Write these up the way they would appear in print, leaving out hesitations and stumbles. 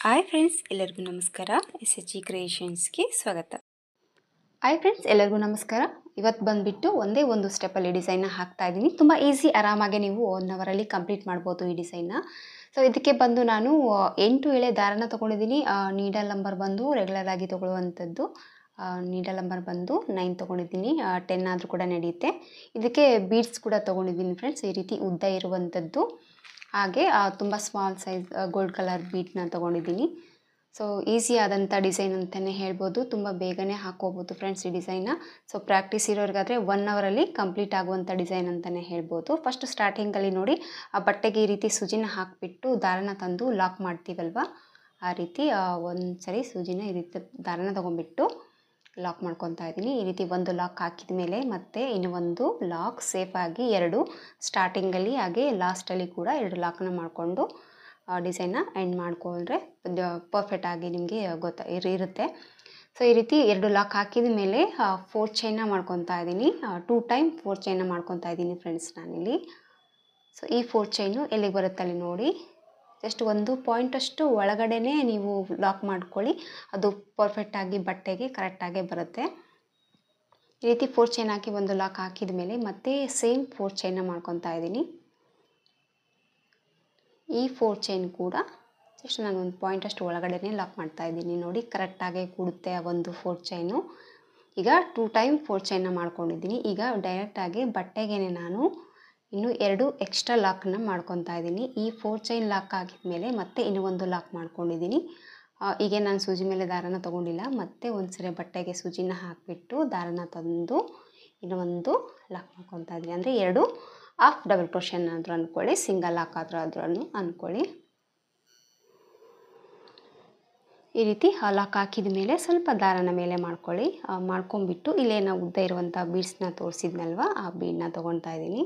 Hi friends, ಎಲ್ಲರಿಗೂ ನಮಸ್ಕಾರ. SHG ಕ್ರಿಯೇಷನ್ಸ್ಗೆ ಸ್ವಾಗತ. ಹಾಯ್ ಫ್ರೆಂಡ್ಸ್, ಎಲ್ಲರಿಗೂ ನಮಸ್ಕಾರ. ಇವತ್ತು ಬಂದುಬಿಟ್ಟು ಒಂದೇ ಒಂದು ಸ್ಟೆಪ್ಪಲ್ಲಿ ಡಿಸೈನ್ನ ಹಾಕ್ತಾ ಇದ್ದೀನಿ. ತುಂಬ ಈಸಿ, ಆರಾಮಾಗಿ ನೀವು 1 ಅವರಲ್ಲಿ ಕಂಪ್ಲೀಟ್ ಮಾಡ್ಬೋದು ಈ ಡಿಸೈನ್ನ. ಸೊ ಇದಕ್ಕೆ ಬಂದು ನಾನು 8 ಎಳೆ ದಾರನ ತೊಗೊಂಡಿದ್ದೀನಿ. ನೀಡಲ್ ನಂಬರ್ ಬಂದು ರೆಗ್ಯುಲರ್ ಆಗಿ ತೊಗೊಳ್ಳುವಂಥದ್ದು. ನೀಡಲ್ ನಂಬರ್ ಬಂದು 9 ತೊಗೊಂಡಿದ್ದೀನಿ. 10 ಆದರೂ ಕೂಡ ನಡೆಯುತ್ತೆ. ಇದಕ್ಕೆ ಬೀಡ್ಸ್ ಕೂಡ ತೊಗೊಂಡಿದ್ದೀನಿ ಫ್ರೆಂಡ್ಸ್. ಈ ರೀತಿ ಉದ್ದ ಇರುವಂಥದ್ದು, ಹಾಗೆ ತುಂಬ ಸ್ಮಾಲ್ ಸೈಜ್ ಗೋಲ್ಡ್ ಕಲರ್ ಬೀಡ್ನ ತೊಗೊಂಡಿದ್ದೀನಿ. ಸೊ ಈಸಿ ಆದಂಥ ಡಿಸೈನ್ ಅಂತಲೇ ಹೇಳ್ಬೋದು. ತುಂಬ ಬೇಗನೆ ಹಾಕೋಬೋದು ಫ್ರೆಂಡ್ಸ್ ಈ ಡಿಸೈನ್ನ. ಸೊ ಪ್ರಾಕ್ಟೀಸ್ ಇರೋರಿಗಾದರೆ 1 ಅವರಲ್ಲಿ ಕಂಪ್ಲೀಟ್ ಆಗುವಂಥ ಡಿಸೈನ್ ಅಂತಲೇ ಹೇಳ್ಬೋದು. ಫಸ್ಟ್ ಸ್ಟಾರ್ಟಿಂಗಲ್ಲಿ ನೋಡಿ, ಆ ಬಟ್ಟೆಗೆ ಈ ರೀತಿ ಸೂಜಿನ ಹಾಕಿಬಿಟ್ಟು ದಾರನ ತಂದು ಲಾಕ್ ಮಾಡ್ತೀವಲ್ವ, ಆ ರೀತಿ ಒಂದು ಸರಿ ಸೂಜಿನ ಈ ರೀತಿ ದಾರನ ತೊಗೊಂಡ್ಬಿಟ್ಟು ಲಾಕ್ ಮಾಡ್ಕೊತಾ ಇದ್ದೀನಿ. ಈ ರೀತಿ ಒಂದು ಲಾಕ್ ಹಾಕಿದ ಮೇಲೆ ಮತ್ತೆ ಇನ್ನು ಒಂದು ಲಾಕ್ ಸೇಫಾಗಿ 2 ಸ್ಟಾರ್ಟಿಂಗಲ್ಲಿ ಹಾಗೆ ಲಾಸ್ಟಲ್ಲಿ ಕೂಡ 2 ಲಾಕ್ನ ಮಾಡಿಕೊಂಡು ಡಿಸೈನ್ನ ಎಂಡ್ ಮಾಡಿಕೊಂಡ್ರೆ ಪರ್ಫೆಕ್ಟಾಗಿ ನಿಮಗೆ ಇರುತ್ತೆ. ಸೊ ಈ ರೀತಿ 2 ಲಾಕ್ ಹಾಕಿದ ಮೇಲೆ 4 ಚೈನ್ನ ಮಾಡ್ಕೊತಾ ಇದ್ದೀನಿ. 2 ಟೈಮ್ 4 ಚೈನ್ನ ಮಾಡ್ಕೊತಾ ಇದ್ದೀನಿ ಫ್ರೆಂಡ್ಸ್ ನಾನಿಲ್ಲಿ. ಸೊ ಈ 4 ಚೈನು ಎಲ್ಲಿಗೆ ಬರುತ್ತಲ್ಲಿ ನೋಡಿ, ಜಸ್ಟ್ 1 ಪಾಯಿಂಟಷ್ಟು ಒಳಗಡೆನೇ ನೀವು ಲಾಕ್ ಮಾಡ್ಕೊಳ್ಳಿ, ಅದು ಪರ್ಫೆಕ್ಟಾಗಿ ಬಟ್ಟೆಗೆ ಕರೆಕ್ಟಾಗಿ ಬರುತ್ತೆ. ಈ ರೀತಿ 4 ಚೈನ್ ಹಾಕಿ ಒಂದು ಲಾಕ್ ಹಾಕಿದ ಮೇಲೆ ಮತ್ತೆ ಸೇಮ್ 4 ಚೈನ್ನ ಮಾಡ್ಕೊತಾ ಇದ್ದೀನಿ. ಈ 4 ಚೈನ್ ಕೂಡ ಜಸ್ಟ್ ನಾನು 1 ಪಾಯಿಂಟಷ್ಟು ಒಳಗಡೆನೇ ಲಾಕ್ ಮಾಡ್ತಾ ಇದ್ದೀನಿ. ನೋಡಿ, ಕರೆಕ್ಟಾಗಿ ಕೂಡುತ್ತೆ ಆ ಒಂದು 4 ಚೈನು. ಈಗ 2 ಟೈಮ್ 4 ಚೈನ್ನ ಮಾಡ್ಕೊಂಡಿದ್ದೀನಿ. ಈಗ ಡೈರೆಕ್ಟಾಗಿ ಬಟ್ಟೆಗೆ ನಾನು ಇನ್ನು 2 ಎಕ್ಸ್ಟ್ರಾ ಲಾಕ್ನ ಮಾಡ್ಕೊತಾ ಇದ್ದೀನಿ. ಈ 4 ಚೈನ್ ಲಾಕ್ ಆಗಿದ ಮೇಲೆ ಮತ್ತೆ ಇನ್ನೂ ಒಂದು ಲಾಕ್ ಮಾಡ್ಕೊಂಡಿದ್ದೀನಿ. ಈಗ ನಾನು ಸೂಜಿ ಮೇಲೆ ದಾರನ ತೊಗೊಂಡಿಲ್ಲ, ಮತ್ತೆ ಒಂದು ಸರಿ ಬಟ್ಟೆಗೆ ಸೂಜಿನ ಹಾಕಿಬಿಟ್ಟು ದಾರನ ತಂದು ಇನ್ನೂ ಒಂದು ಲಾಕ್ ಮಾಡ್ಕೊತಾ ಇದ್ದೀನಿ. ಅಂದರೆ 2 ಹಾಫ್ ಡಬಲ್ ಕ್ರೋಶನ್ ಆದರೂ ಅಂದ್ಕೊಳ್ಳಿ, ಸಿಂಗಲ್ ಲಾಕ್ ಆದರೂ ಅಂದ್ಕೊಳ್ಳಿ. ಈ ರೀತಿ ಲಾಕ್ ಹಾಕಿದ ಮೇಲೆ ಸ್ವಲ್ಪ ದಾರನ ಮೇಲೆ ಮಾಡ್ಕೊಳ್ಳಿ. ಮಾಡ್ಕೊಂಬಿಟ್ಟು ಇಲ್ಲೇ ನಾವು ಉದ್ದ ಇರುವಂಥ ಬೀಡ್ಸ್ನ ತೋರಿಸಿದ್ನಲ್ವ, ಆ ಬೀಡನ್ನ ತೊಗೊತಾ ಇದ್ದೀನಿ.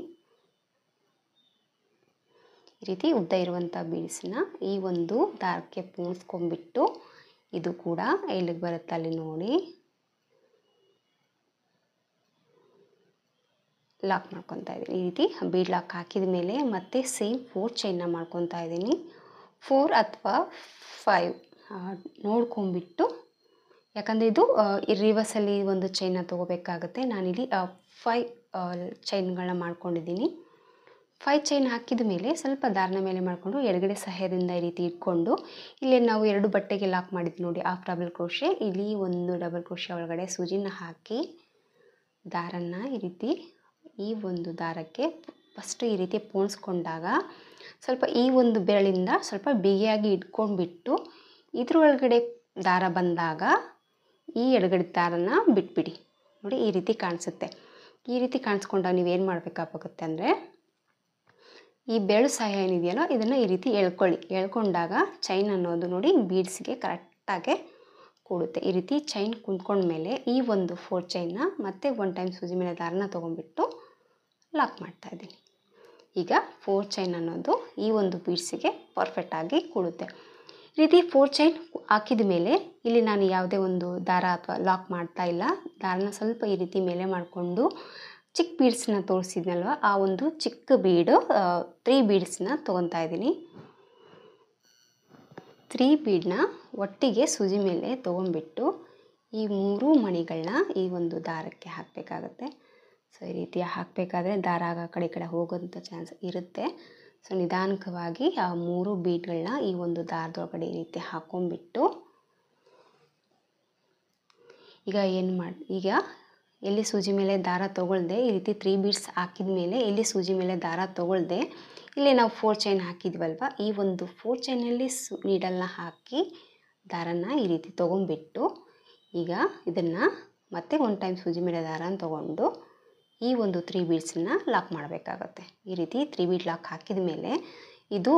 ಈ ರೀತಿ ಉದ್ದ ಇರುವಂಥ ಬೀಡ್ಸ್ನ ಈ ಒಂದು ದಾರಕ್ಕೆ ಪೂಣಿಸ್ಕೊಂಡ್ಬಿಟ್ಟು ಇದು ಕೂಡ ಎಲ್ಲಿಗೆ ಬರುತ್ತೆ ಅಲ್ಲಿ ನೋಡಿ ಲಾಕ್ ಮಾಡ್ಕೊತಾ ಇದ್ದೀನಿ. ಈ ರೀತಿ ಬೀಡ್ ಲಾಕ್ ಹಾಕಿದ ಮೇಲೆ ಮತ್ತೆ ಸೇಮ್ 4 ಚೈನ್ನ ಮಾಡ್ಕೊತಾ ಇದ್ದೀನಿ. 4 ಅಥವಾ 5 ನೋಡ್ಕೊಂಬಿಟ್ಟು, ಯಾಕಂದರೆ ಇದು ರಿವರ್ಸಲ್ಲಿ ಒಂದು ಚೈನ್ನ ತೊಗೋಬೇಕಾಗುತ್ತೆ. ನಾನಿಲ್ಲಿ 5 ಚೈನ್ಗಳನ್ನ ಮಾಡ್ಕೊಂಡಿದ್ದೀನಿ. 5 ಚೈನ್ ಹಾಕಿದ ಮೇಲೆ ಸ್ವಲ್ಪ ದಾರನ ಮೇಲೆ ಮಾಡಿಕೊಂಡು ಎಡಗಡೆ ಸಹಾಯದಿಂದ ಈ ರೀತಿ ಇಟ್ಕೊಂಡು, ಇಲ್ಲಿ ನಾವು 2 ಬಟ್ಟೆಗೆ ಲಾಕ್ ಮಾಡಿದ್ವಿ ನೋಡಿ, ಹಾಫ್ ಡಬಲ್ ಕ್ರೋಶೆ, ಇಲ್ಲಿ ಒಂದು ಡಬಲ್ ಕ್ರೋಶೆ ಒಳಗಡೆ ಸೂಜಿನ ಹಾಕಿ ದಾರನ ಈ ರೀತಿ ಈ ಒಂದು ದಾರಕ್ಕೆ ಫಸ್ಟು ಈ ರೀತಿ ಪೋಣಿಸ್ಕೊಂಡಾಗ ಸ್ವಲ್ಪ ಈ ಒಂದು ಬೆರಳಿಂದ ಸ್ವಲ್ಪ ಬಿಗಿಯಾಗಿ ಇಟ್ಕೊಂಡ್ಬಿಟ್ಟು ಇದ್ರೊಳಗಡೆ ದಾರ ಬಂದಾಗ ಈ ಎಡಗಡೆ ದಾರನ ಬಿಟ್ಬಿಡಿ. ನೋಡಿ, ಈ ರೀತಿ ಕಾಣಿಸುತ್ತೆ. ಈ ರೀತಿ ಕಾಣಿಸ್ಕೊಂಡಾಗ ನೀವೇನು ಮಾಡಬೇಕಾಗುತ್ತೆ ಅಂದರೆ, ಈ ಬೆರಳು ಸಹಾಯ ಏನಿದೆಯಲ್ಲ ಇದನ್ನು ಈ ರೀತಿ ಎಳ್ಕೊಂಡಾಗ ಚೈನ್ ಅನ್ನೋದು ನೋಡಿ ಬೀಡ್ಸ್ಗೆ ಕರೆಕ್ಟಾಗಿ ಕೂಡುತ್ತೆ. ಈ ರೀತಿ ಚೈನ್ ಕುಂತ್ಕೊಂಡ್ಮೇಲೆ ಈ ಒಂದು 4 ಚೈನ್ನ ಮತ್ತೆ 1 ಟೈಮ್ ಸೂಜಿ ಮೇಲೆ ದಾರನ ತೊಗೊಂಡ್ಬಿಟ್ಟು ಲಾಕ್ ಮಾಡ್ತಾಯಿದ್ದೀನಿ. ಈಗ 4 ಚೈನ್ ಅನ್ನೋದು ಈ ಒಂದು ಬೀಡ್ಸಿಗೆ ಪರ್ಫೆಕ್ಟಾಗಿ ಕೂಡುತ್ತೆ. ಈ ರೀತಿ 4 ಚೈನ್ ಹಾಕಿದ ಮೇಲೆ ಇಲ್ಲಿ ನಾನು ಯಾವುದೇ ಒಂದು ದಾರ ಅಥವಾ ಲಾಕ್ ಮಾಡ್ತಾ ಇಲ್ಲ. ದಾರನ ಸ್ವಲ್ಪ ಈ ರೀತಿ ಮೇಲೆ ಮಾಡಿಕೊಂಡು ಚಿಕ್ಕ ಬೀಡ್ಸ್ನ ತೋರಿಸಿದ್ನಲ್ವ, ಆ ಒಂದು ಚಿಕ್ಕ ಬೀಡು 3 ಬೀಡ್ಸ್ನ ತೊಗೊತಾ ಇದ್ದೀನಿ. 3 ಬೀಡನ್ನ ಒಟ್ಟಿಗೆ ಸೂಜಿ ಮೇಲೆ ತೊಗೊಂಡ್ಬಿಟ್ಟು ಈ 3 ಮಣಿಗಳನ್ನ ಈ ಒಂದು ದಾರಕ್ಕೆ ಹಾಕಬೇಕಾಗತ್ತೆ. ಸೊ ಈ ರೀತಿ ಹಾಕಬೇಕಾದ್ರೆ ದಾರ ಆ ಕಡೆ ಈ ಕಡೆ ಹೋಗೋಂಥ ಚಾನ್ಸ್ ಇರುತ್ತೆ. ಸೊ ನಿಧಾನಕವಾಗಿ ಆ 3 ಬೀಡ್ಗಳನ್ನ ಈ ಒಂದು ದಾರದೊಳಗಡೆ ಈ ರೀತಿ ಹಾಕೊಂಡ್ಬಿಟ್ಟು ಈಗ ಎಲ್ಲಿ ಸೂಜಿ ಮೇಲೆ ದಾರ ತೊಗೊಳ್ದೆ ಈ ರೀತಿ 3 ಬೀಡ್ಸ್ ಹಾಕಿದ ಮೇಲೆ ಎಲ್ಲಿ ಸೂಜಿ ಮೇಲೆ ದಾರ ತೊಗೊಳ್ದೆ ಇಲ್ಲಿ ನಾವು 4 ಚೈನ್ ಹಾಕಿದ್ವಲ್ವ, ಈ ಒಂದು 4 ಚೈನಲ್ಲಿ ನೀಡಲ್ನ ಹಾಕಿ ದಾರನ ಈ ರೀತಿ ತೊಗೊಂಡ್ಬಿಟ್ಟು ಈಗ ಇದನ್ನು ಮತ್ತೆ 1 ಟೈಮ್ ಸೂಜಿ ಮೇಲೆ ದಾರನ ತೊಗೊಂಡು ಈ ಒಂದು 3 ಬೀಡ್ಸನ್ನ ಲಾಕ್ ಮಾಡಬೇಕಾಗತ್ತೆ. ಈ ರೀತಿ 3 ಬೀಡ್ ಲಾಕ್ ಹಾಕಿದ ಮೇಲೆ ಇದು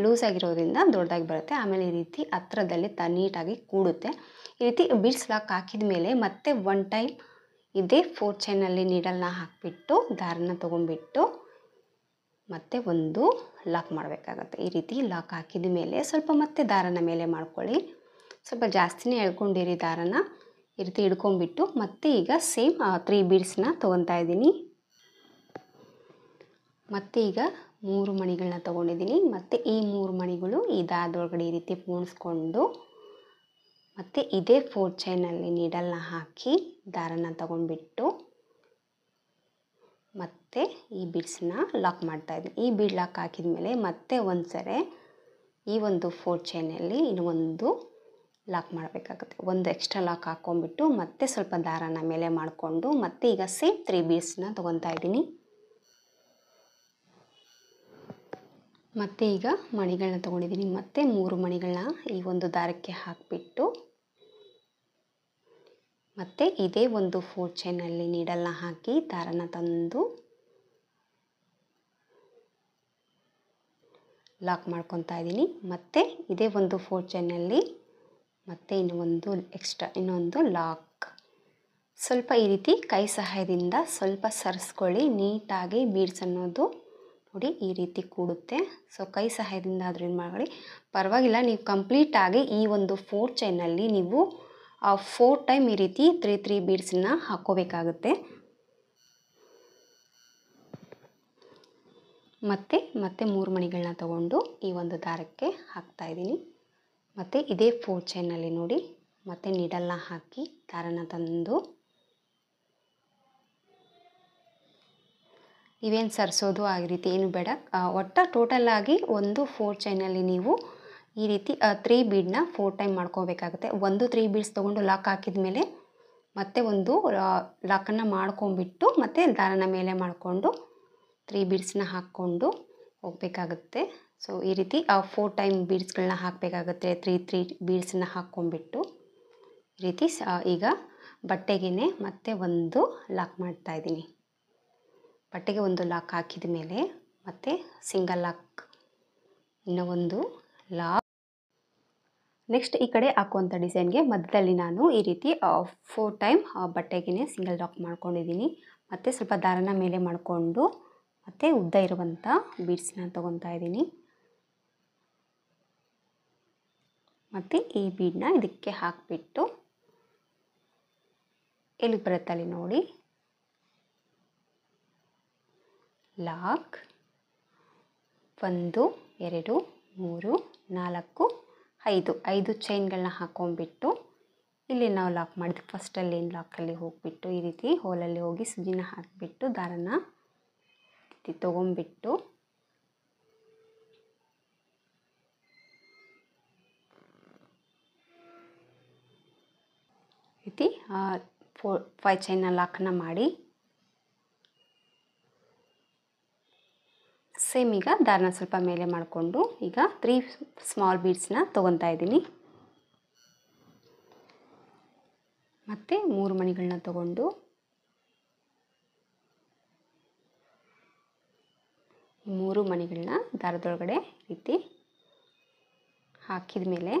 ಲೂಸ್ ಆಗಿರೋದ್ರಿಂದ ದೊಡ್ಡದಾಗಿ ಬರುತ್ತೆ. ಆಮೇಲೆ ಈ ರೀತಿ ಹತ್ರದಲ್ಲಿ ನೀಟಾಗಿ ಕೂಡುತ್ತೆ. ಈ ರೀತಿ ಬೀಡ್ಸ್ ಲಾಕ್ ಹಾಕಿದ ಮೇಲೆ ಮತ್ತೆ 1 ಟೈಮ್ ಇದೇ 4 ಚೈನಲ್ಲಿ ನೀಡಲ್ನ ಹಾಕಿಬಿಟ್ಟು ದಾರನ ತೊಗೊಂಡ್ಬಿಟ್ಟು ಮತ್ತೆ ಒಂದು ಲಾಕ್ ಮಾಡಬೇಕಾಗತ್ತೆ. ಈ ರೀತಿ ಲಾಕ್ ಹಾಕಿದ ಮೇಲೆ ಸ್ವಲ್ಪ ಮತ್ತೆ ದಾರನ ಮೇಲೆ ಮಾಡ್ಕೊಳ್ಳಿ. ಸ್ವಲ್ಪ ಜಾಸ್ತಿನೇ ಎಳ್ಕೊಂಡಿರಿ ದಾರನ. ಈ ರೀತಿ ಹಿಡ್ಕೊಂಡ್ಬಿಟ್ಟು ಮತ್ತೆ ಈಗ ಸೇಮ್ 3 ಬೀಡ್ಸ್ನ ತೊಗೊತಾ ಇದ್ದೀನಿ. ಮತ್ತು ಈಗ 3 ಮಣಿಗಳನ್ನ ತೊಗೊಂಡಿದ್ದೀನಿ. ಮತ್ತು ಈ 3 ಮಣಿಗಳು ಈ ದಾರದೊಳಗಡೆ ಈ ರೀತಿ ಪೋಣಿಸ್ಕೊಂಡು ಮತ್ತು ಇದೇ 4 ಚೈನಲ್ಲಿ ನೀಡಲ್ನ ಹಾಕಿ ದಾರನ ತಗೊಂಡ್ಬಿಟ್ಟು ಮತ್ತು ಈ ಬೀಡ್ಸನ್ನ ಲಾಕ್ ಮಾಡ್ತಾಯಿದ್ದೀನಿ. ಈ ಬೀಡ್ ಲಾಕ್ ಹಾಕಿದ ಮೇಲೆ ಮತ್ತೆ ಒಂದು ಸರಿ ಈ ಒಂದು 4 ಚೈನಲ್ಲಿ ಇನ್ನು ಒಂದು ಲಾಕ್ ಮಾಡಬೇಕಾಗುತ್ತೆ. ಒಂದು ಎಕ್ಸ್ಟ್ರಾ ಲಾಕ್ ಹಾಕ್ಕೊಂಡ್ಬಿಟ್ಟು ಮತ್ತೆ ಸ್ವಲ್ಪ ದಾರನ ಮೇಲೆ ಮಾಡಿಕೊಂಡು ಮತ್ತೆ ಈಗ ಸೇಮ್ 3 ಬೀಡ್ಸ್ನ ತೊಗೊತಾ ಇದ್ದೀನಿ. ಮತ್ತು ಈಗ ಮಣಿಗಳನ್ನ ತೊಗೊಂಡಿದ್ದೀನಿ. ಮತ್ತೆ 3 ಮಣಿಗಳನ್ನ ಈ ಒಂದು ದಾರಕ್ಕೆ ಹಾಕಿಬಿಟ್ಟು ಮತ್ತು ಇದೇ ಒಂದು 4 ಚೈನಲ್ಲಿ ನೀಡಲ್ನ ಹಾಕಿ ದಾರನ ತಂದು ಲಾಕ್ ಮಾಡ್ಕೊತಾ ಇದ್ದೀನಿ. ಮತ್ತು ಇದೇ ಒಂದು 4 ಚೈನಲ್ಲಿ ಮತ್ತೆ ಇನ್ನೊಂದು ಲಾಕ್. ಸ್ವಲ್ಪ ಈ ರೀತಿ ಕೈ ಸಹಾಯದಿಂದ ಸ್ವಲ್ಪ ಸರಿಸ್ಕೊಳ್ಳಿ. ನೀಟಾಗಿ ಬೀಡ್ಸ್ ಅನ್ನೋದು ನೋಡಿ ಈ ರೀತಿ ಕೂಡುತ್ತೆ. ಸೊ ಕೈ ಸಹಾಯದಿಂದ ಆದ್ರೂ ಏನು ಮಾಡಿ ಪರವಾಗಿಲ್ಲ. ನೀವು ಕಂಪ್ಲೀಟಾಗಿ ಈ ಒಂದು 4 ಚೈನಲ್ಲಿ ನೀವು 4 ಟೈಮ್ ಈ ರೀತಿ 3 ಬೀಡ್ಸನ್ನ ಹಾಕ್ಕೋಬೇಕಾಗುತ್ತೆ. ಮತ್ತೆ 3 ಮಣಿಗಳನ್ನ ತಗೊಂಡು ಈ ಒಂದು ದಾರಕ್ಕೆ ಹಾಕ್ತಾಯಿದ್ದೀನಿ. ಮತ್ತು ಇದೇ 4 ಚೈನಲ್ಲಿ ನೋಡಿ ಮತ್ತೆ ನೀಡಲ್ನ ಹಾಕಿ ದಾರನ ತಂದು ನೀವೇನು ಸರಿಸೋದು ಆ ರೀತಿ ಏನು ಬೇಡ. ಟೋಟಲಾಗಿ ಒಂದು 4 ಚೈನಲ್ಲಿ ನೀವು ಈ ರೀತಿ 3 ಬೀಡನ್ನ 4 ಟೈಮ್ ಮಾಡ್ಕೋಬೇಕಾಗುತ್ತೆ. ಒಂದು 3 ಬೀಡ್ಸ್ ತೊಗೊಂಡು ಲಾಕ್ ಹಾಕಿದ ಮೇಲೆ ಮತ್ತೆ ಒಂದು ಲಾಕನ್ನು ಮಾಡ್ಕೊಂಬಿಟ್ಟು ಮತ್ತೆ ದಾರನ ಮೇಲೆ ಮಾಡಿಕೊಂಡು 3 ಬೀಡ್ಸ್ನ ಹಾಕ್ಕೊಂಡು ಹೋಗಬೇಕಾಗುತ್ತೆ. ಸೊ ಈ ರೀತಿ 4 ಟೈಮ್ ಬೀಡ್ಸ್ಗಳನ್ನ ಹಾಕಬೇಕಾಗುತ್ತೆ. 3 ಬೀಡ್ಸನ್ನ ಹಾಕ್ಕೊಂಬಿಟ್ಟು ಈ ರೀತಿ ಈಗ ಬಟ್ಟೆಗೆ ಮತ್ತೆ ಒಂದು ಲಾಕ್ ಮಾಡ್ತಾಯಿದ್ದೀನಿ. ಬಟ್ಟೆಗೆ ಒಂದು ಲಾಕ್ ಹಾಕಿದ ಮೇಲೆ ಮತ್ತೆ ಸಿಂಗಲ್ ಲಾಕ್, ಇನ್ನೂ ಒಂದು ಲಾಕ್. ನೆಕ್ಸ್ಟ್ ಈ ಕಡೆ ಹಾಕುವಂಥ ಡಿಸೈನ್ಗೆ ಮಧ್ಯದಲ್ಲಿ ನಾನು ಈ ರೀತಿ 4 ಟೈಮ್ ಬಟ್ಟೆಗೆ ಸಿಂಗಲ್ ಲಾಕ್ ಮಾಡ್ಕೊಂಡಿದ್ದೀನಿ. ಮತ್ತು ಸ್ವಲ್ಪ ದಾರನ ಮೇಲೆ ಮಾಡಿಕೊಂಡು ಮತ್ತು ಉದ್ದ ಇರುವಂಥ ಬೀಡ್ಸ್ನ ತೊಗೊತಾ ಇದ್ದೀನಿ. ಮತ್ತು ಈ ಬೀಡನ್ನ ಇದಕ್ಕೆ ಹಾಕಿಬಿಟ್ಟು ಎಲ್ಲಿ ಬರುತ್ತಲ್ಲಿ ನೋಡಿ ಲಾಕ್ 1 2 3 4 5 ಚೈನ್ಗಳನ್ನ ಹಾಕ್ಕೊಂಡ್ಬಿಟ್ಟು ಇಲ್ಲಿ ನಾವು ಲಾಕ್ ಮಾಡಿದ್ವಿ ಫಸ್ಟಲ್ಲಿ ಏನು ಲಾಕಲ್ಲಿ ಹೋಗಿಬಿಟ್ಟು ಈ ರೀತಿ ಹೋಲಲ್ಲಿ ಹೋಗಿ ಸೂಜಿನ ಹಾಕಿಬಿಟ್ಟು ದಾರನ ತೊಗೊಂಬಿಟ್ಟು ರೀತಿ 5 ಚೈನ್ನ ಲಾಕ್ನ ಮಾಡಿ ಸೇಮ್ ಈಗ ದಾರನ ಸ್ವಲ್ಪ ಮೇಲೆ ಮಾಡಿಕೊಂಡು ಈಗ 3 ಸ್ಮಾಲ್ ಬೀಡ್ಸ್ನ ತೊಗೊತಾ ಇದ್ದೀನಿ. ಮತ್ತು 3 ಮಣಿಗಳನ್ನ ತಗೊಂಡು ಈ 3 ಮಣಿಗಳನ್ನ ದಾರದೊಳಗಡೆ ರೀತಿ ಹಾಕಿದ ಮೇಲೆ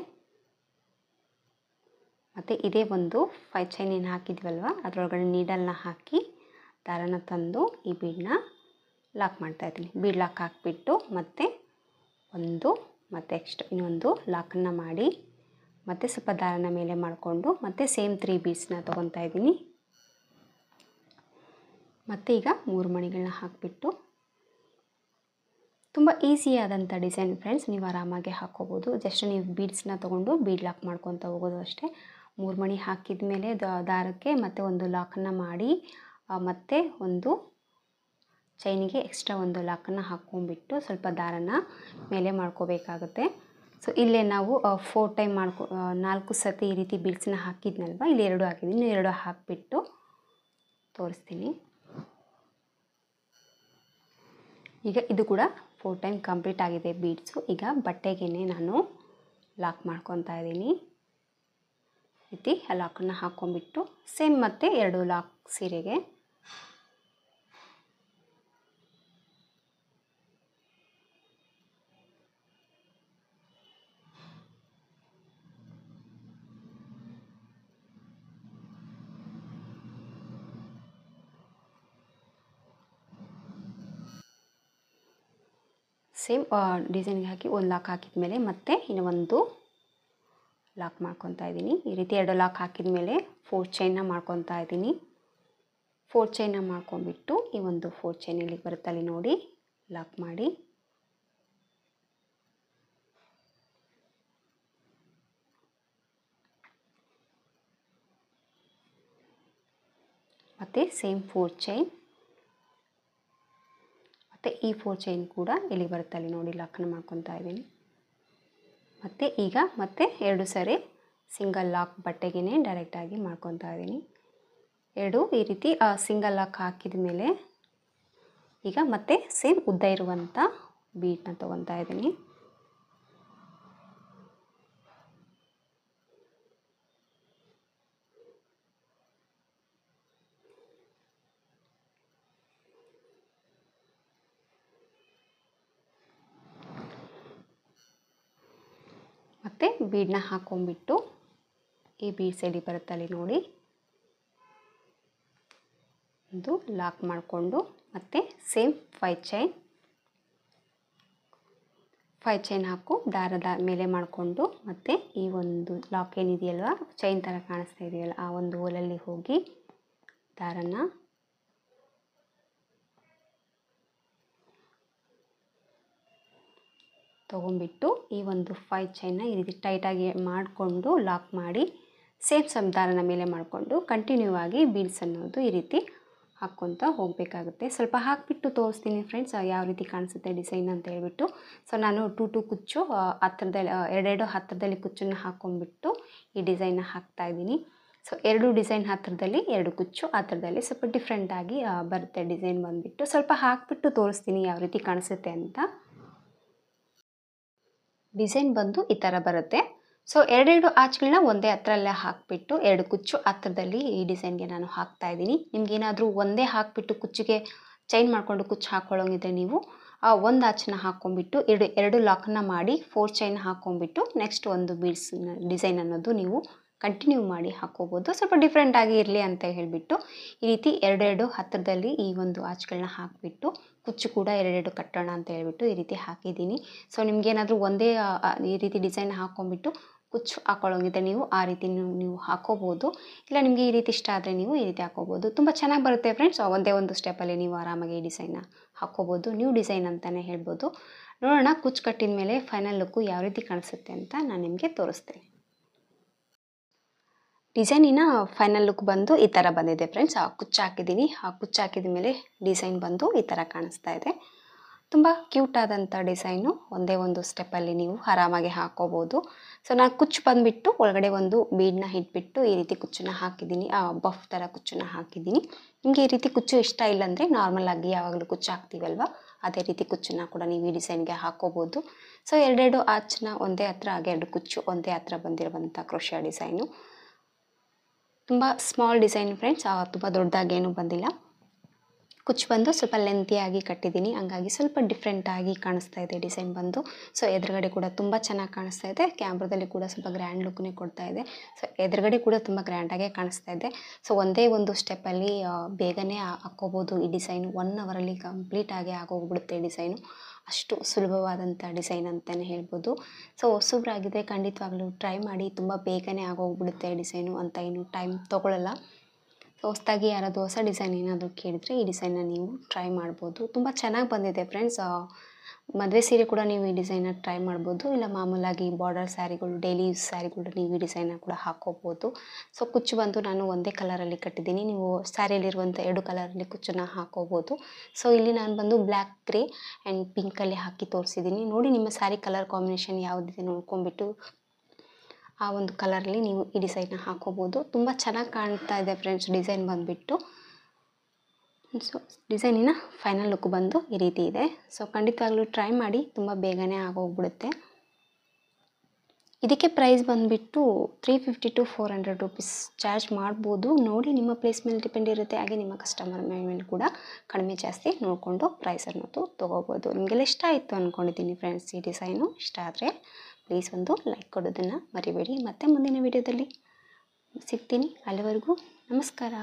ಮತ್ತು ಇದೇ ಒಂದು 5 ಚೈನ್ ಏನು ಹಾಕಿದ್ವಲ್ವ ಅದರೊಳಗಡೆ ನೀಡಲ್ನ ಹಾಕಿ ದಾರನ ತಂದು ಈ ಬೀಡನ್ನ ಲಾಕ್ ಮಾಡ್ತಾಯಿದ್ದೀನಿ. ಬೀಡ್ ಲಾಕ್ ಹಾಕಿಬಿಟ್ಟು ಮತ್ತೆ ಇನ್ನೊಂದು ಲಾಕನ್ನು ಮಾಡಿ ಮತ್ತು ಸ್ವಲ್ಪ ದಾರನ ಮೇಲೆ ಮಾಡಿಕೊಂಡು ಮತ್ತೆ ಸೇಮ್ 3 ಬೀಡ್ಸ್ನ ತೊಗೊತಾ ಇದ್ದೀನಿ. ಮತ್ತು ಈಗ 3 ಮಣಿಗಳನ್ನ ಹಾಕಿಬಿಟ್ಟು ತುಂಬ ಈಸಿಯಾದಂಥ ಡಿಸೈನ್ ಫ್ರೆಂಡ್ಸ್. ನೀವು ಆರಾಮಾಗಿ ಹಾಕ್ಕೋಬೋದು. ಜಸ್ಟ್ ನೀವು ಬೀಡ್ಸ್ನ ತೊಗೊಂಡು ಬೀಡ್ ಲಾಕ್ ಮಾಡ್ಕೊತ ಹೋಗೋದು ಅಷ್ಟೇ. 3 ಮಣಿ ಹಾಕಿದ ಮೇಲೆ ದಾರಕ್ಕೆ ಮತ್ತೆ ಒಂದು ಲಾಕನ್ನು ಮಾಡಿ ಮತ್ತೆ ಒಂದು ಚೈನಿಗೆ ಎಕ್ಸ್ಟ್ರಾ ಒಂದು ಲಾಕನ್ನು ಹಾಕ್ಕೊಂಡ್ಬಿಟ್ಟು ಸ್ವಲ್ಪ ದಾರನ ಮೇಲೆ ಮಾಡ್ಕೋಬೇಕಾಗುತ್ತೆ. ಸೊ ಇಲ್ಲೇ ನಾವು 4 ಟೈಮ್ 4 ಸತಿ ಈ ರೀತಿ ಬೀಡ್ಸ್ನ ಹಾಕಿದ್ನಲ್ವ, ಇಲ್ಲಿ 2 ಹಾಕಿದ್ದೀನಿ. 2 ಹಾಕಿಬಿಟ್ಟು ತೋರಿಸ್ತೀನಿ. ಈಗ ಇದು ಕೂಡ 4 ಟೈಮ್ ಕಂಪ್ಲೀಟ್ ಆಗಿದೆ ಬೀಡ್ಸು. ಈಗ ಬಟ್ಟೆಗೆ ನಾನು ಲಾಕ್ ಮಾಡ್ಕೊತಾ ಇದ್ದೀನಿ. ರೀತಿ ಲಾಕನ್ನು ಹಾಕ್ಕೊಂಬಿಟ್ಟು ಸೇಮ್ ಮತ್ತೆ 2 ಲಾಕ್ ಸೀರೆಗೆ ಸೇಮ್ ಡಿಸೈನ್ಗೆ ಹಾಕಿ ಒಂದು ಲಾಕ್ ಹಾಕಿದ ಮೇಲೆ ಮತ್ತೆ ಇನ್ನು ಒಂದು ಲಾಕ್ ಮಾಡ್ಕೊತಾ ಇದ್ದೀನಿ. ಈ ರೀತಿ 2 ಲಾಕ್ ಹಾಕಿದ ಮೇಲೆ 4 ಚೈನ್ನ ಮಾಡ್ಕೊತಾ ಇದ್ದೀನಿ. 4 ಚೈನ್ನ ಮಾಡ್ಕೊಂಡ್ಬಿಟ್ಟು ಈ ಒಂದು 4 ಚೈನ್ ಇಲ್ಲಿಗೆ ಬರುತ್ತಲ್ಲಿ ನೋಡಿ ಲಾಕ್ ಮಾಡಿ ಮತ್ತು ಸೇಮ್ 4 ಚೈನ್, ಮತ್ತು ಈ 4 ಚೈನ್ ಕೂಡ ಇಲ್ಲಿ ಬರುತ್ತೆ, ಅಲ್ಲಿ ನೋಡಿ ಲಾಕನ್ನು ಮಾಡ್ಕೊತಾ ಇದ್ದೀನಿ. ಮತ್ತು ಈಗ ಮತ್ತೆ 2 ಸರಿ ಸಿಂಗಲ್ ಲಾಕ್ ಬಟ್ಟೆಗೆ ಡೈರೆಕ್ಟಾಗಿ ಮಾಡ್ಕೊತಾ ಇದ್ದೀನಿ. 2 ಈ ರೀತಿ ಸಿಂಗಲ್ ಲಾಕ್ ಹಾಕಿದ ಮೇಲೆ ಈಗ ಮತ್ತೆ ಸೇಮ್ ಉದ್ದ ಇರುವಂಥ ಬೀಡನ್ನ ತೊಗೊತಾ ಇದ್ದೀನಿ. ಮತ್ತು ಬೀಡನ್ನ ಹಾಕ್ಕೊಂಬಿಟ್ಟು ಈ ಬೀಡ್ ಸೈಡಿ ಬರುತ್ತೆ ಅಲ್ಲಿ ನೋಡಿ ಒಂದು ಲಾಕ್ ಮಾಡಿಕೊಂಡು ಮತ್ತು ಸೇಮ್ 5 ಚೈನ್ ಹಾಕು ದಾರದ ಮೇಲೆ ಮಾಡಿಕೊಂಡು ಮತ್ತು ಈ ಒಂದು ಲಾಕ್ ಏನಿದೆಯಲ್ವ ಚೈನ್ ಥರ ಕಾಣಿಸ್ತಾ ಇದೆಯಲ್ಲ ಆ ಒಂದು ಹೋಲಲ್ಲಿ ಹೋಗಿ ದಾರನ ತೊಗೊಂಬಿಟ್ಟು ಈ ಒಂದು 5 ಚೈನ್ನ ಈ ರೀತಿ ಟೈಟಾಗಿ ಮಾಡಿಕೊಂಡು ಲಾಕ್ ಮಾಡಿ ಸೇಮ್ ದಾರನ ಮೇಲೆ ಮಾಡಿಕೊಂಡು ಕಂಟಿನ್ಯೂ ಆಗಿ ಬೀಡ್ಸ್ ಅನ್ನೋದು ಈ ರೀತಿ ಹಾಕ್ಕೊತ ಹೋಗಬೇಕಾಗುತ್ತೆ. ಸ್ವಲ್ಪ ಹಾಕಿಬಿಟ್ಟು ತೋರಿಸ್ತೀನಿ ಫ್ರೆಂಡ್ಸ್ ಯಾವ ರೀತಿ ಕಾಣಿಸುತ್ತೆ ಡಿಸೈನ್ ಅಂತ ಹೇಳ್ಬಿಟ್ಟು. ಸೊ ನಾನು 2 ಕುಚ್ಚು ಹತ್ತಿರದಲ್ಲಿ 2 ಹತ್ತಿರದಲ್ಲಿ ಕುಚ್ಚನ್ನು ಹಾಕ್ಕೊಂಡ್ಬಿಟ್ಟು ಈ ಡಿಸೈನ್ನ ಹಾಕ್ತಾಯಿದ್ದೀನಿ. ಸೊ 2 ಡಿಸೈನ್ ಹತ್ತಿರದಲ್ಲಿ 2 ಕುಚ್ಚು ಹತ್ತಿರದಲ್ಲಿ ಸ್ವಲ್ಪ ಡಿಫ್ರೆಂಟಾಗಿ ಬರುತ್ತೆ ಡಿಸೈನ್ ಬಂದುಬಿಟ್ಟು. ಸ್ವಲ್ಪ ಹಾಕಿಬಿಟ್ಟು ತೋರಿಸ್ತೀನಿ ಯಾವ ರೀತಿ ಕಾಣಿಸುತ್ತೆ ಅಂತ. ಡಿಸೈನ್ ಬಂದು ಈ ಥರ ಬರುತ್ತೆ. ಸೊ 2 ಆಚ್ಗಳನ್ನ ಒಂದೇ ಹತ್ರಲ್ಲೇ ಹಾಕಿಬಿಟ್ಟು 2 ಕುಚ್ಚು ಹತ್ತಿರದಲ್ಲಿ ಈ ಡಿಸೈನ್ಗೆ ನಾನು ಹಾಕ್ತಾಯಿದ್ದೀನಿ. ನಿಮ್ಗೇನಾದರೂ ಒಂದೇ ಹಾಕಿಬಿಟ್ಟು ಕುಚ್ಚಿಗೆ ಚೈನ್ ಮಾಡಿಕೊಂಡು ಕುಚ್ಚು ಹಾಕ್ಕೊಳ್ಳೋಂಗಿದ್ರೆ ನೀವು ಒಂದು ಆಚನ್ನ ಹಾಕ್ಕೊಂಬಿಟ್ಟು 2 ಲಾಕನ್ನು ಮಾಡಿ 4 ಚೈನ್ ಹಾಕ್ಕೊಂಬಿಟ್ಟು ನೆಕ್ಸ್ಟ್ ಒಂದು ಬೀಡ್ಸ್ ಡಿಸೈನ್ ಅನ್ನೋದು ನೀವು ಕಂಟಿನ್ಯೂ ಮಾಡಿ ಹಾಕ್ಕೋಬೋದು. ಸ್ವಲ್ಪ ಡಿಫ್ರೆಂಟಾಗಿ ಇರಲಿ ಅಂತ ಹೇಳಿಬಿಟ್ಟು ಈ ರೀತಿ 2 ಹತ್ತಿರದಲ್ಲಿ ಈ ಒಂದು ಆಚ್ಗಳನ್ನ ಹಾಕಿಬಿಟ್ಟು ಕುಚ್ಚು ಕೂಡ 2 ಕಟ್ಟೋಣ ಅಂತ ಹೇಳ್ಬಿಟ್ಟು ಈ ರೀತಿ ಹಾಕಿದ್ದೀನಿ. ಸೊ ನಿಮಗೇನಾದರೂ ಒಂದೇ ಈ ರೀತಿ ಡಿಸೈನ್ ಹಾಕ್ಕೊಂಬಿಟ್ಟು ಕುಚ್ಚು ಹಾಕ್ಕೊಳ್ಳೋಂಗಿದ್ರೆ ನೀವು ಆ ರೀತಿ ನೀವು ಹಾಕ್ಕೋಬೋದು. ಇಲ್ಲ ನಿಮಗೆ ಈ ರೀತಿ ಇಷ್ಟ ಆದರೆ ನೀವು ಈ ರೀತಿ ಹಾಕ್ಕೋಬೋದು. ತುಂಬ ಚೆನ್ನಾಗಿ ಬರುತ್ತೆ ಫ್ರೆಂಡ್ಸ್. ಒಂದೇ ಒಂದು ಸ್ಟೆಪ್ಪಲ್ಲಿ ನೀವು ಆರಾಮಾಗಿ ಈ ಡಿಸೈನ್ನ ಹಾಕ್ಕೋಬೋದು. ನ್ಯೂ ಡಿಸೈನ್ ಅಂತಲೇ ಹೇಳ್ಬೋದು. ನೋಡೋಣ ಕುಚ್ಚು ಕಟ್ಟಿದ ಮೇಲೆ ಫೈನಲ್ ಲುಕ್ಕು ಯಾವ ರೀತಿ ಕಾಣಿಸುತ್ತೆ ಅಂತ ನಾನು ನಿಮಗೆ ತೋರಿಸ್ತೇನೆ. ಡಿಸೈನಿನ ಫೈನಲ್ ಲುಕ್ ಬಂದು ಈ ಥರ ಬಂದಿದೆ ಫ್ರೆಂಡ್ಸ್. ಕುಚ್ಚು ಹಾಕಿದ್ದೀನಿ. ಕುಚ್ಚು ಹಾಕಿದ ಮೇಲೆ ಡಿಸೈನ್ ಬಂದು ಈ ಥರ ಕಾಣಿಸ್ತಾ ಇದೆ. ತುಂಬ ಕ್ಯೂಟ್ ಆದಂಥ ಡಿಸೈನು. ಒಂದೇ ಒಂದು ಸ್ಟೆಪ್ಪಲ್ಲಿ ನೀವು ಆರಾಮಾಗಿ ಹಾಕ್ಕೋಬೋದು. ಸೊ ನಾನು ಕುಚ್ಚು ಬಂದುಬಿಟ್ಟು ಒಳಗಡೆ ಒಂದು ಬೀಡನ್ನ ಇಟ್ಬಿಟ್ಟು ಈ ರೀತಿ ಕುಚ್ಚನ್ನ ಹಾಕಿದ್ದೀನಿ. ಬಫ್ ಥರ ಕುಚ್ಚನ್ನ ಹಾಕಿದ್ದೀನಿ. ನಿಮಗೆ ಈ ರೀತಿ ಕುಚ್ಚು ಇಷ್ಟ ಇಲ್ಲಾಂದರೆ ನಾರ್ಮಲಾಗಿ ಯಾವಾಗಲೂ ಕುಚ್ಚು ಹಾಕ್ತೀವಲ್ವ ಅದೇ ರೀತಿ ಕುಚ್ಚನ್ನ ಕೂಡ ನೀವು ಈ ಡಿಸೈನ್ಗೆ ಹಾಕ್ಕೋಬೋದು. ಸೊ 2 ಆಚನ್ನ ಒಂದೇ ಹತ್ರ ಹಾಗೆ 2 ಕುಚ್ಚು ಒಂದೇ ಹತ್ರ ಬಂದಿರುವಂಥ ಕ್ರೋಶಿಯಾ ಡಿಸೈನು. ತುಂಬ ಸ್ಮಾಲ್ ಡಿಸೈನ್ ಫ್ರೆಂಡ್ಸ್. ತುಂಬ ದೊಡ್ಡದಾಗೇನು ಬಂದಿಲ್ಲ. ಕುಚ್ಚು ಬಂದು ಸ್ವಲ್ಪ ಲೆಂತಿಯಾಗಿ ಕಟ್ಟಿದ್ದೀನಿ, ಹಂಗಾಗಿ ಸ್ವಲ್ಪ ಡಿಫ್ರೆಂಟಾಗಿ ಕಾಣಿಸ್ತಾ ಇದೆ ಡಿಸೈನ್ ಬಂದು. ಸೊ ಎದುರುಗಡೆ ಕೂಡ ತುಂಬ ಚೆನ್ನಾಗಿ ಕಾಣಿಸ್ತಾ ಇದೆ. ಕ್ಯಾಮ್ರಾದಲ್ಲಿ ಕೂಡ ಸ್ವಲ್ಪ ಗ್ರ್ಯಾಂಡ್ ಲುಕ್ನೇ ಕೊಡ್ತಾ ಇದೆ. ಸೊ ಎದುರುಗಡೆ ಕೂಡ ತುಂಬ ಗ್ರ್ಯಾಂಡಾಗೇ ಕಾಣಿಸ್ತಾ ಇದೆ. ಸೊ ಒಂದೇ ಒಂದು ಸ್ಟೆಪ್ಪಲ್ಲಿ ಬೇಗನೆ ಹಾಕ್ಕೋಬೋದು ಈ ಡಿಸೈನು. 1 ಅವರಲ್ಲಿ ಕಂಪ್ಲೀಟಾಗಿ ಆಗೋಗ್ಬಿಡುತ್ತೆ ಡಿಸೈನು. ಅಷ್ಟು ಸುಲಭವಾದಂಥ ಡಿಸೈನ್ ಅಂತಲೇ ಹೇಳ್ಬೋದು. ಸೊ ಹೊಸಬ್ರಾಗಿದ್ದರೆ ಖಂಡಿತವಾಗ್ಲೂ ಟ್ರೈ ಮಾಡಿ. ತುಂಬ ಬೇಗನೆ ಆಗೋಗ್ಬಿಡುತ್ತೆ ಡಿಸೈನು ಅಂತ ಏನು ಟೈಮ್ ತೊಗೊಳ್ಳಲ್ಲ. ಸೊ ಹೊಸದಾಗಿ ಯಾರಾದರೂ ಹೊಸ ಡಿಸೈನ್ ಏನಾದರೂ ಕೇಳಿದರೆ ಈ ಡಿಸೈನ್ನ ನೀವು ಟ್ರೈ ಮಾಡ್ಬೋದು. ತುಂಬ ಚೆನ್ನಾಗಿ ಬಂದಿದೆ ಫ್ರೆಂಡ್ಸ್. ಮದುವೆ ಸೀರೆ ಕೂಡ ನೀವು ಈ ಡಿಸೈನ್ನ ಟ್ರೈ ಮಾಡ್ಬೋದು. ಇಲ್ಲ ಮಾಮೂಲಾಗಿ ಬಾರ್ಡರ್ ಸ್ಯಾರಿಗಳು, ಡೈಲಿ ಯೂಸ್ ಸ್ಯಾರಿಗಳು ನೀವು ಈ ಡಿಸೈನ್ನ ಕೂಡ ಹಾಕ್ಕೋಬೋದು. ಸೊ ಕುಚ್ಚು ಬಂದು ನಾನು ಒಂದೇ ಕಲರಲ್ಲಿ ಕಟ್ಟಿದ್ದೀನಿ. ನೀವು ಸ್ಯಾರಿಯಲ್ಲಿರುವಂಥ 2 ಕಲರಲ್ಲಿ ಕುಚ್ಚನ್ನು ಹಾಕ್ಕೋಬೋದು. ಸೊ ಇಲ್ಲಿ ನಾನು ಬಂದು ಬ್ಲ್ಯಾಕ್, ಗ್ರೇ ಆ್ಯಂಡ್ ಪಿಂಕಲ್ಲಿ ಹಾಕಿ ತೋರಿಸಿದ್ದೀನಿ. ನೋಡಿ ನಿಮ್ಮ ಸ್ಯಾರಿ ಕಲರ್ ಕಾಂಬಿನೇಷನ್ ಯಾವುದಿದೆ ನೋಡ್ಕೊಂಬಿಟ್ಟು ಆ ಒಂದು ಕಲರಲ್ಲಿ ನೀವು ಈ ಡಿಸೈನ್ನ ಹಾಕ್ಕೋಬೋದು. ತುಂಬ ಚೆನ್ನಾಗಿ ಕಾಣ್ತಾ ಇದೆ ಫ್ರೆಂಡ್ಸ್ ಡಿಸೈನ್ ಬಂದುಬಿಟ್ಟು. ಸೊ ಡಿಸೈನಿನ ಫೈನಲ್ ಲುಕ್ ಬಂದು ಈ ರೀತಿ ಇದೆ. ಸೊ ಖಂಡಿತವಾಗ್ಲೂ ಟ್ರೈ ಮಾಡಿ. ತುಂಬ ಬೇಗನೆ ಆಗೋಗ್ಬಿಡುತ್ತೆ. ಇದಕ್ಕೆ ಪ್ರೈಸ್ ಬಂದುಬಿಟ್ಟು 350 to 400 ರೂಪೀಸ್ ಚಾರ್ಜ್ ಮಾಡ್ಬೋದು. ನೋಡಿ ನಿಮ್ಮ ಪ್ಲೇಸ್ ಮೇಲೆ ಡಿಪೆಂಡ್ ಇರುತ್ತೆ. ಹಾಗೆ ನಿಮ್ಮ ಕಸ್ಟಮರ್ ಮೇಲೆ ಕೂಡ ಕಡಿಮೆ ಜಾಸ್ತಿ ನೋಡಿಕೊಂಡು ಪ್ರೈಸ್ ಅನ್ನೋದು ತೊಗೋಬೋದು. ನಿಮಗೆಲ್ಲ ಇಷ್ಟ ಆಯಿತು ಅಂದ್ಕೊಂಡಿದ್ದೀನಿ ಫ್ರೆಂಡ್ಸ್ ಈ ಡಿಸೈನು. ಇಷ್ಟ ಆದರೆ ಪ್ಲೀಸ್ ಒಂದು ಲೈಕ್ ಕೊಡೋದನ್ನು ಮರಿಬೇಡಿ. ಮತ್ತೆ ಮುಂದಿನ ವಿಡಿಯೋದಲ್ಲಿ ಸಿಗ್ತೀನಿ. ಅಲ್ಲಿವರೆಗೂ ನಮಸ್ಕಾರ.